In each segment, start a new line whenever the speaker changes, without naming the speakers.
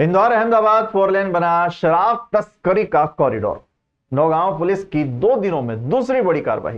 इंदौर अहमदाबाद 4 लेन बना शराब तस्करी का कॉरिडोर। नौगांव पुलिस की 2 दिनों में दूसरी बड़ी कार्रवाई।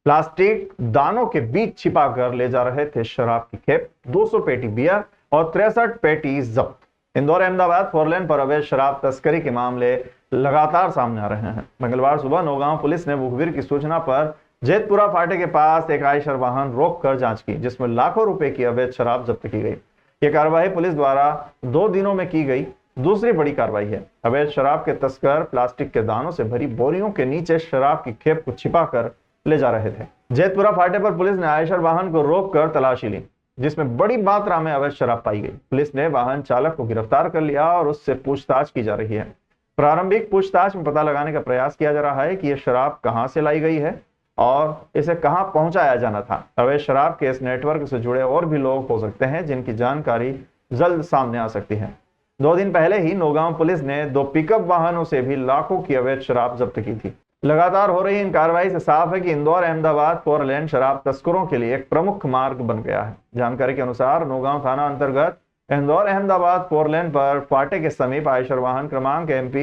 प्लास्टिक दानों के बीच छिपाकर ले जा रहे थे शराब की खेप। 200 पेटी बियर और 63 पेटी जब्त। इंदौर अहमदाबाद 4 लेन पर अवैध शराब तस्करी के मामले लगातार सामने आ रहे हैं। मंगलवार सुबह नौगांव पुलिस ने मुखबिर की सूचना पर जेतपुरा फाटे के पास एक आयशर वाहन रोककर जांच की, जिसमें लाखों रुपए की अवैध शराब जब्त की गई। यह कार्रवाई पुलिस द्वारा 2 दिनों में की गई दूसरी बड़ी कार्रवाई है। अवैध शराब के तस्कर प्लास्टिक के दानों से भरी बोरियों के नीचे शराब की खेप को छिपाकर ले जा रहे थे। जेतपुरा फाटे पर पुलिस ने आयशर वाहन को रोककर तलाशी ली, जिसमें बड़ी मात्रा में अवैध शराब पाई गई। पुलिस ने वाहन चालक को गिरफ्तार कर लिया और उससे पूछताछ की जा रही है। प्रारंभिक पूछताछ में पता लगाने का प्रयास किया जा रहा है कि यह शराब कहां से लाई गई है और इसे कहां पहुंचाया जाना था। अवैध शराब के इस नेटवर्क से जुड़े और भी लोग हो सकते हैं, जिनकी जानकारी जल्द सामने आ सकती है। 2 दिन पहले ही नौगांव पुलिस ने 2 पिकअप वाहनों से भी लाखों की अवैध शराब जब्त की थी। लगातार हो रही इन कार्रवाई से साफ है कि इंदौर अहमदाबाद 4 लेन शराब तस्करों के लिए एक प्रमुख मार्ग बन गया है। जानकारी के अनुसार नौगांव थाना अंतर्गत इंदौर अहमदाबाद 4 लेन पर फाटे के समीप आयशर वाहन क्रमांक MP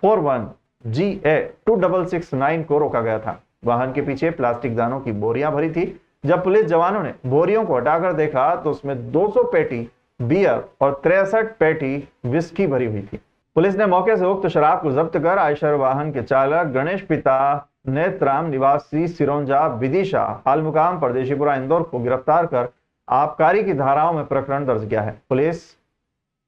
41GA 2669 को रोका गया था। वाहन के पीछे प्लास्टिक दानों की बोरियां भरी थी। जब पुलिस जवानों ने बोरियों को हटाकर देखा तो उसमें 200 पेटी बियर और 63 पेटी विस्की भरी हुई थी। पुलिस ने मौके से उक्त शराब को जब्त कर आयशर वाहन के चालक गणेश पिता नेत्राम निवासी सिरोंजा विदिशा हाल मुकाम परदेशीपुरा इंदौर को गिरफ्तार कर आबकारी की धाराओं में प्रकरण दर्ज किया है। पुलिस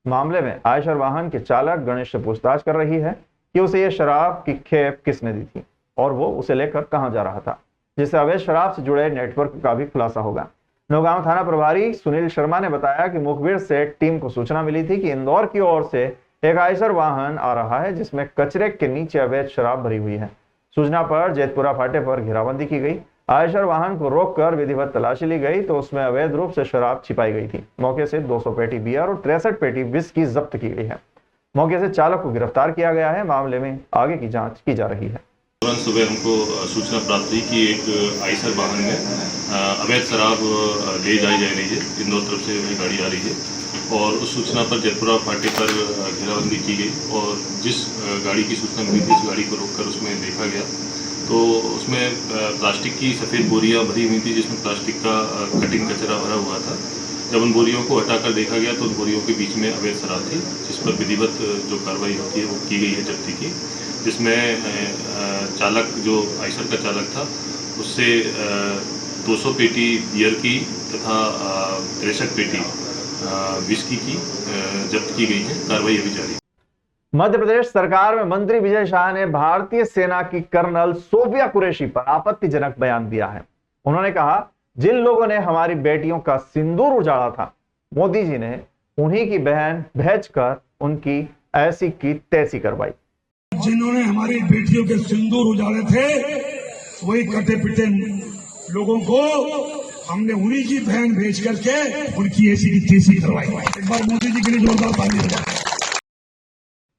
मामले में आयशर वाहन के चालक गणेश से पूछताछ कर रही है कि उसे यह शराब की खेप किसने दी थी और वो उसे लेकर कहां जा रहा था, जिससे अवैध शराब से जुड़े नेटवर्क का भी खुलासा होगा। नौगांव थाना प्रभारी सुनील शर्मा ने बताया कि मुखबिर से टीम को सूचना मिली थी कि इंदौर की ओर से एक आयशर वाहन आ रहा है, जिसमें कचरे के नीचे अवैध शराब भरी हुई है। सूचना पर जेतपुरा फाटे पर घेराबंदी की गई। आयशर वाहन को रोककर विधिवत तलाशी ली गई तो उसमें अवैध रूप से शराब छिपाई गई थी। मौके से 200 पेटी बियर और 63 पेटी विस्की जब्त की गई है। मौके से चालक को गिरफ्तार किया गया है। मामले में आगे की जांच की जा रही है।
तुरंत सुबह हमको सूचना प्राप्त हुई कि एक आयशर वाहन में अवैध शराब ले जाई जा रही है। इंदौर तरफ से वही गाड़ी आ रही है और उस सूचना पर जेतपुरा फाटे पर घेराबंदी की गई और जिस गाड़ी की सूचना मिली थी उस गाड़ी को रोककर उसमें देखा गया तो उसमें प्लास्टिक की सफ़ेद बोरियां भरी हुई थी, जिसमें प्लास्टिक का कटिंग कचरा भरा हुआ था। जब उन बोरियों को हटाकर देखा गया तो उन बोरियों के बीच में अवैध शराब थी, जिस पर विधिवत जो कार्रवाई होती है वो की गई है जब्ती की, जिसमें चालक जो आयशर का चालक था उससे 200 पेटी बियर की तथा 63 पेटी विस्की की जब्त की गई है। कार्रवाई अभी जारी है।
मध्य प्रदेश सरकार में मंत्री विजय शाह ने भारतीय सेना की कर्नल सोफिया कुरैशी पर आपत्तिजनक बयान दिया है। उन्होंने कहा, जिन लोगों ने हमारी बेटियों का सिंदूर उजाड़ा था, मोदी जी ने उन्हीं की बहन भेजकर उनकी ऐसी की तैसी करवाई।
जिन्होंने हमारी बेटियों के सिंदूर उजाड़े थे, वही कटे पिटे लोगों को हमने उन्हीं की बहन भेज करके उनकी ऐसी की तैसी करवाई। एक बार मोदी जी के लिए जोरदार ताली बजाएं।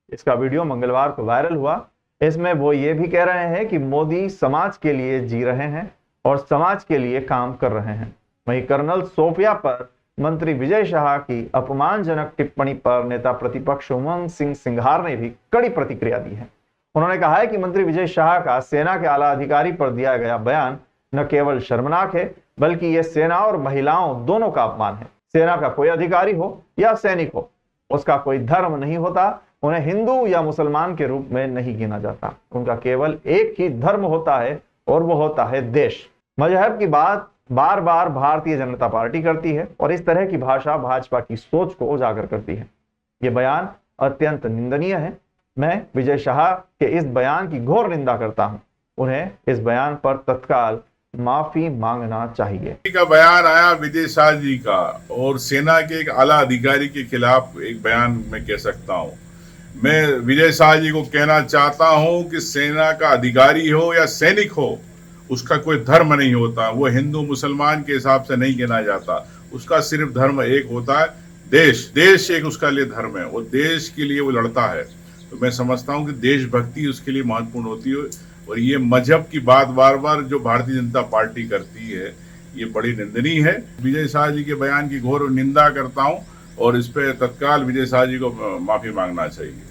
इसका वीडियो मंगलवार को वायरल हुआ। इसमें वो ये भी कह रहे हैं कि मोदी समाज के लिए जी रहे हैं और समाज के लिए काम कर रहे हैं। वहीं कर्नल सोफिया पर मंत्री विजय शाह की अपमानजनक टिप्पणी पर नेता प्रतिपक्ष उमंग सिंह सिंघार ने भी कड़ी प्रतिक्रिया दी है। उन्होंने कहा है कि मंत्री विजय शाह का सेना के आला अधिकारी पर दिया गया बयान न केवल शर्मनाक है, बल्कि यह सेना और महिलाओं दोनों का अपमान है। सेना का कोई अधिकारी हो या सैनिक हो, उसका कोई धर्म नहीं होता। उन्हें हिंदू या मुसलमान के रूप में नहीं गिना जाता। उनका केवल एक ही धर्म होता है और वो होता है देश। मजहब की बात बार बार भारतीय जनता पार्टी करती है और इस तरह की भाषा भाजपा की सोच को उजागर करती है। ये बयान अत्यंत निंदनीय है। मैं विजय शाह के इस बयान की घोर निंदा करता हूं। उन्हें इस बयान पर तत्काल माफी मांगना चाहिए।
का बयान आया विजय शाह जी का और सेना के एक आला अधिकारी के खिलाफ एक बयान मैं कह सकता हूं। मैं विजय शाह जी को कहना चाहता हूं कि सेना का अधिकारी हो या सैनिक हो, उसका कोई धर्म नहीं होता। वो हिंदू मुसलमान के हिसाब से नहीं गिना जाता। उसका सिर्फ धर्म एक होता है, देश। देश एक उसका लिए धर्म है। वो देश के लिए वो लड़ता है। तो मैं समझता हूं कि देशभक्ति उसके लिए महत्वपूर्ण होती है। और ये मजहब की बात बार बार जो भारतीय जनता पार्टी करती है, ये बड़ी निंदनीय है। विजय शाह जी के बयान की घोर निंदा करता हूं। और इस पे तत्काल विजय शाह जी को माफी मांगना चाहिए।